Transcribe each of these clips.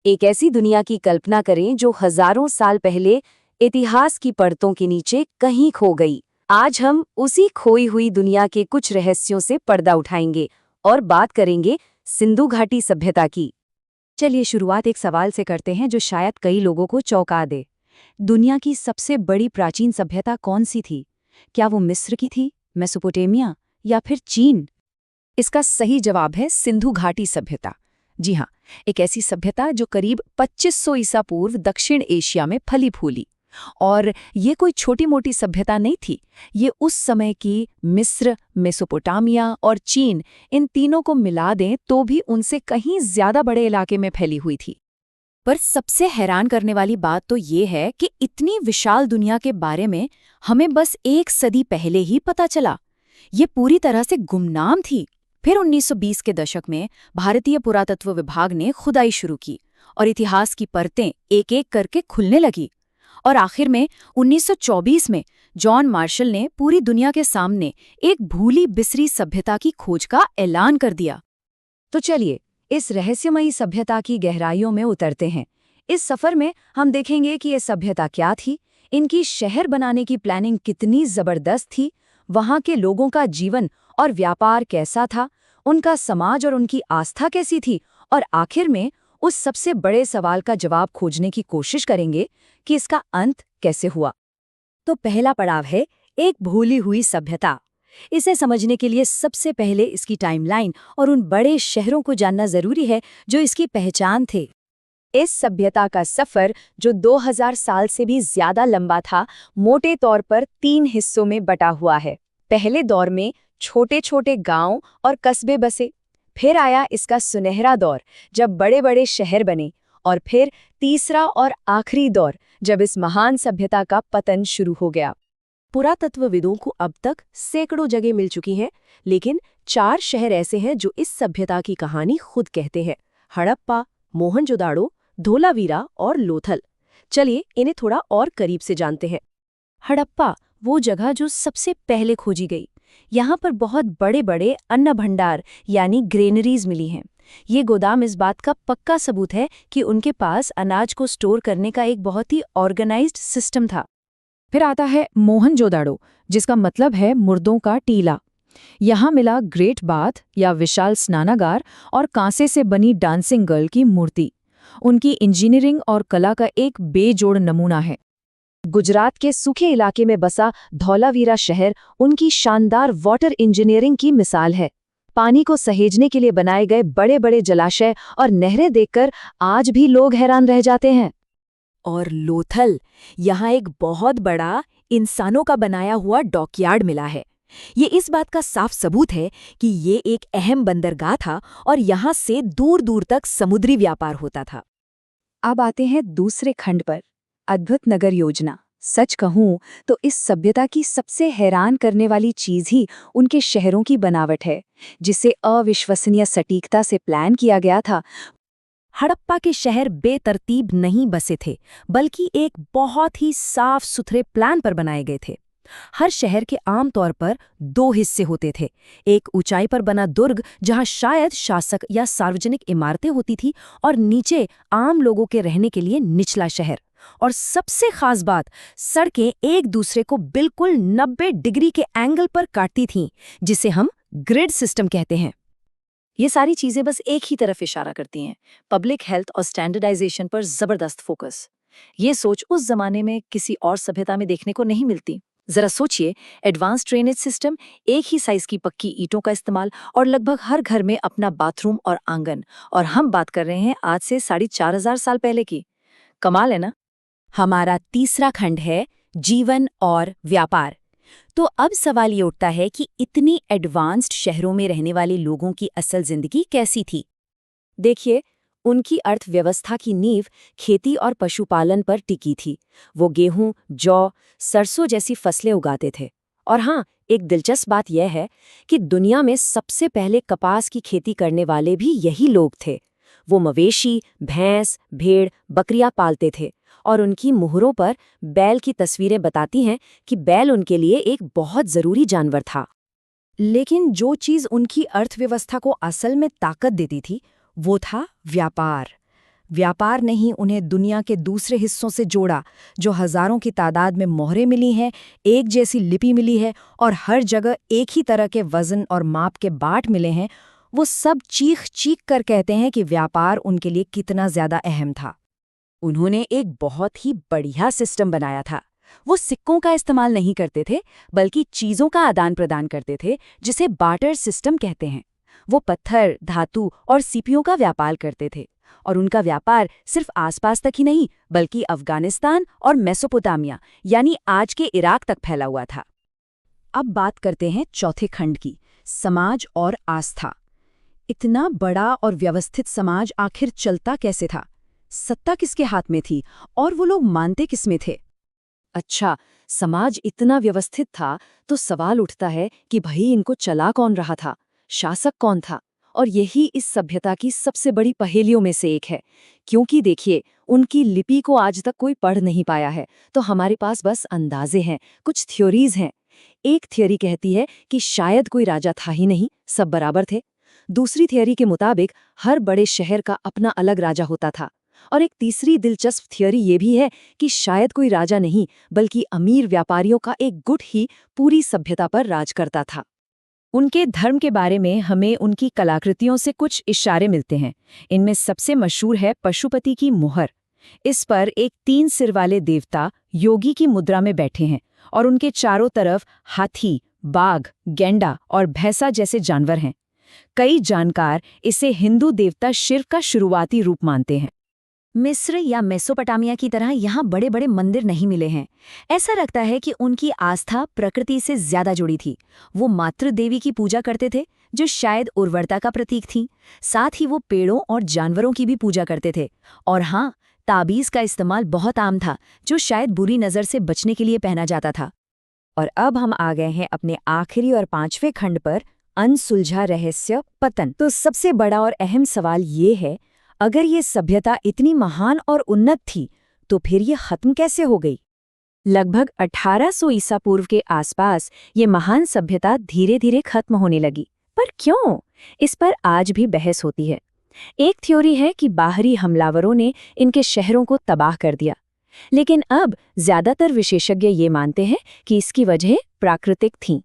एक ऐसी दुनिया की कल्पना करें जो हजारों साल पहले इतिहास की परतों के नीचे कहीं खो गई। आज हम उसी खोई हुई दुनिया के कुछ रहस्यों से पर्दा उठाएंगे और बात करेंगे सिंधु घाटी सभ्यता की। चलिए शुरुआत एक सवाल से करते हैं जो शायद कई लोगों को चौंका दे। दुनिया की सबसे बड़ी प्राचीन सभ्यता कौन सी थी? क्या वो मिस्र की थी, मेसोपोटामिया या फिर चीन? इसका सही जवाब है सिंधु घाटी सभ्यता। जी हाँ, एक ऐसी सभ्यता जो करीब 2500 ईसा पूर्व दक्षिण एशिया में फली फूली। और ये कोई छोटी मोटी सभ्यता नहीं थी। ये उस समय की मिस्र, मेसोपोटामिया और चीन, इन तीनों को मिला दें तो भी उनसे कहीं ज्यादा बड़े इलाके में फैली हुई थी। पर सबसे हैरान करने वाली बात तो ये है कि इतनी विशाल दुनिया के बारे में हमें बस एक सदी पहले ही पता चला। ये पूरी तरह से गुमनाम थी। फिर 1920 के दशक में भारतीय पुरातत्व विभाग ने खुदाई शुरू की और इतिहास की परतें एक एक करके खुलने लगी। और आखिर में 1924 में जॉन मार्शल ने पूरी दुनिया के सामने एक भूली बिसरी सभ्यता की खोज का ऐलान कर दिया। तो चलिए इस रहस्यमयी सभ्यता की गहराइयों में उतरते हैं। इस सफर में हम देखेंगे कि ये सभ्यता क्या थी, इनकी शहर बनाने की प्लानिंग कितनी जबरदस्त थी, वहाँ के लोगों का जीवन और व्यापार कैसा था, उनका समाज और उनकी आस्था कैसी थी, और आखिर में उस सबसे बड़े सवाल का जवाब खोजने की कोशिश करेंगे कि इसका अंत कैसे हुआ। तो पहला पड़ाव है एक भूली हुई सभ्यता। इसे समझने के लिए सबसे पहले इसकी टाइमलाइन और उन बड़े शहरों को जानना जरूरी है जो इसकी पहचान थे। इस सभ्यता का सफर, जो 2000 साल से भी ज्यादा लंबा था, मोटे तौर पर 3 हिस्सों में बटा हुआ है। पहले दौर में छोटे छोटे गांव और कस्बे बसे। फिर आया इसका सुनहरा दौर, जब बड़े बड़े शहर बने। और फिर तीसरा और आखिरी दौर, जब इस महान सभ्यता का पतन शुरू हो गया। पुरातत्वविदों को अब तक सैकड़ों जगह मिल चुकी हैं, लेकिन 4 शहर ऐसे हैं जो इस सभ्यता की कहानी खुद कहते हैं: हड़प्पा, मोहनजोदाड़ो, धोलावीरा और लोथल। चलिए इन्हें थोड़ा और करीब से जानते हैं। हड़प्पा वो जगह जो सबसे पहले खोजी गई। यहाँ पर बहुत बड़े बड़े अन्न भंडार यानी ग्रेनरीज मिली हैं। ये गोदाम इस बात का पक्का सबूत है कि उनके पास अनाज को स्टोर करने का एक बहुत ही ऑर्गेनाइज्ड सिस्टम था। फिर आता है मोहनजोदाड़ो, जिसका मतलब है मुर्दों का टीला। यहाँ मिला ग्रेट बाथ या विशाल स्नानागार और कांसे से बनी डांसिंग गर्ल की मूर्ति। उनकी इंजीनियरिंग और कला का एक बेजोड़ नमूना है। गुजरात के सूखे इलाके में बसा धौलावीरा शहर उनकी शानदार वाटर इंजीनियरिंग की मिसाल है। पानी को सहेजने के लिए बनाए गए बड़े बड़े जलाशय और नहरें देखकर आज भी लोग हैरान रह जाते हैं। और लोथल, यहाँ एक बहुत बड़ा इंसानों का बनाया हुआ डॉकयार्ड मिला है। ये इस बात का साफ सबूत है कि ये एक अहम बंदरगाह था और यहाँ से दूर दूर तक समुद्री व्यापार होता था। अब आते हैं दूसरे खंड पर, अद्भुत नगर योजना। सच कहूं तो इस सभ्यता की सबसे हैरान करने वाली चीज ही उनके शहरों की बनावट है, जिसे अविश्वसनीय सटीकता से प्लान किया गया था। हड़प्पा के शहर बेतरतीब नहीं बसे थे, बल्कि एक बहुत ही साफ सुथरे प्लान पर बनाए गए थे। हर शहर के आम तौर पर 2 हिस्से होते थे। एक ऊंचाई पर बना दुर्ग, जहां शायद शासक या सार्वजनिक इमारतें होती थी, और नीचे आम लोगों के रहने के लिए निचला शहर। और सबसे खास बात, सड़कें एक दूसरे को बिल्कुल 90 डिग्री के एंगल पर काटती थीं, जिसे हम ग्रिड सिस्टम कहते हैं। ये सारी चीजें बस एक ही तरफ इशारा करती हैं: पब्लिक हेल्थ और स्टैंडर्डाइजेशन पर जबरदस्त फोकस। ये सोच उस जमाने में किसी और सभ्यता में देखने को नहीं मिलती। जरा सोचिए, एडवांस ड्रेनेज सिस्टम, एक ही साइज की पक्की ईंटों का इस्तेमाल और लगभग हर घर में अपना बाथरूम और आंगन। और हम बात कर रहे हैं आज से 4500 साल पहले की। कमाल है ना? हमारा तीसरा खंड है जीवन और व्यापार। तो अब सवाल ये उठता है कि इतनी एडवांस्ड शहरों में रहने वाले लोगों की असल जिंदगी कैसी थी? देखिए, उनकी अर्थव्यवस्था की नींव खेती और पशुपालन पर टिकी थी। वो गेहूं, जौ, सरसों जैसी फसलें उगाते थे। और हाँ, एक दिलचस्प बात यह है कि दुनिया में सबसे पहले कपास की खेती करने वाले भी यही लोग थे। वो मवेशी, भैंस, भेड़, बकरियां पालते थे, और उनकी मुहरों पर बैल की तस्वीरें बताती हैं कि बैल उनके लिए एक बहुत जरूरी जानवर था। लेकिन जो चीज उनकी अर्थव्यवस्था को असल में ताकत देती थी, वो था व्यापार। व्यापार ने ही उन्हें दुनिया के दूसरे हिस्सों से जोड़ा। जो हजारों की तादाद में मोहरें मिली हैं, एक जैसी लिपि मिली है और हर जगह एक ही तरह के वजन और माप के बाट मिले हैं, वो सब चीख चीख कर कहते हैं कि व्यापार उनके लिए कितना ज्यादा अहम था। उन्होंने एक बहुत ही बढ़िया सिस्टम बनाया था। वो सिक्कों का इस्तेमाल नहीं करते थे, बल्कि चीजों का आदान प्रदान करते थे, जिसे बार्टर सिस्टम कहते हैं। वो पत्थर, धातु और सीपियों का व्यापार करते थे, और उनका व्यापार सिर्फ आसपास तक ही नहीं, बल्कि अफगानिस्तान और मेसोपोटामिया यानी आज के इराक तक फैला हुआ था। अब बात करते हैं चौथे खंड की, समाज और आस्था। इतना बड़ा और व्यवस्थित समाज आखिर चलता कैसे था? सत्ता किसके हाथ में थी और वो लोग मानते किसमें थे? अच्छा, समाज इतना व्यवस्थित था तो सवाल उठता है कि भाई इनको चला कौन रहा था, शासक कौन था? और यही इस सभ्यता की सबसे बड़ी पहेलियों में से एक है। क्योंकि देखिए, उनकी लिपि को आज तक कोई पढ़ नहीं पाया है, तो हमारे पास बस अंदाजे हैं, कुछ थ्योरीज हैं। एक थियोरी कहती है कि शायद कोई राजा था ही नहीं, सब बराबर थे। दूसरी थियोरी के मुताबिक हर बड़े शहर का अपना अलग राजा होता था। और एक तीसरी दिलचस्प थियोरी ये भी है कि शायद कोई राजा नहीं, बल्कि अमीर व्यापारियों का एक गुट ही पूरी सभ्यता पर राज करता था। उनके धर्म के बारे में हमें उनकी कलाकृतियों से कुछ इशारे मिलते हैं। इनमें सबसे मशहूर है पशुपति की मुहर। इस पर एक 3 सिर वाले देवता योगी की मुद्रा में बैठे हैं और उनके चारों तरफ हाथी, बाघ, गैंडा और भैंसा जैसे जानवर हैं। कई जानकार इसे हिंदू देवता शिव का शुरुआती रूप मानते हैं। मिस्र या मेसोपोटामिया की तरह यहाँ बड़े बड़े मंदिर नहीं मिले हैं। ऐसा लगता है कि उनकी आस्था प्रकृति से ज्यादा जुड़ी थी। वो मातृ देवी की पूजा करते थे, जो शायद उर्वरता का प्रतीक थी। साथ ही वो पेड़ों और जानवरों की भी पूजा करते थे। और हाँ, ताबीज़ का इस्तेमाल बहुत आम था, जो शायद बुरी नज़र से बचने के लिए पहना जाता था। और अब हम आ गए हैं अपने आखिरी और 5वें खंड पर, अनसुलझा रहस्य, पतन। तो सबसे बड़ा और अहम सवाल ये है, अगर ये सभ्यता इतनी महान और उन्नत थी, तो फिर ये खत्म कैसे हो गई? लगभग 1800 ईसा पूर्व के आसपास ये महान सभ्यता धीरे धीरे खत्म होने लगी। पर क्यों? इस पर आज भी बहस होती है। एक थ्योरी है कि बाहरी हमलावरों ने इनके शहरों को तबाह कर दिया, लेकिन अब ज्यादातर विशेषज्ञ ये मानते हैं कि इसकी वजह प्राकृतिक थी।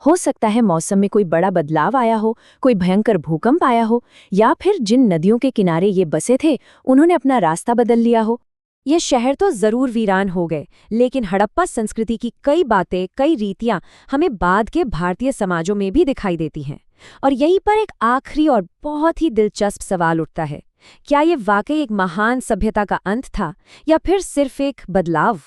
हो सकता है मौसम में कोई बड़ा बदलाव आया हो, कोई भयंकर भूकंप आया हो, या फिर जिन नदियों के किनारे ये बसे थे उन्होंने अपना रास्ता बदल लिया हो। ये शहर तो जरूर वीरान हो गए, लेकिन हड़प्पा संस्कृति की कई बातें, कई रीतियां हमें बाद के भारतीय समाजों में भी दिखाई देती हैं। और यहीं पर एक आखिरी और बहुत ही दिलचस्प सवाल उठता है, क्या ये वाकई एक महान सभ्यता का अंत था या फिर सिर्फ एक बदलाव?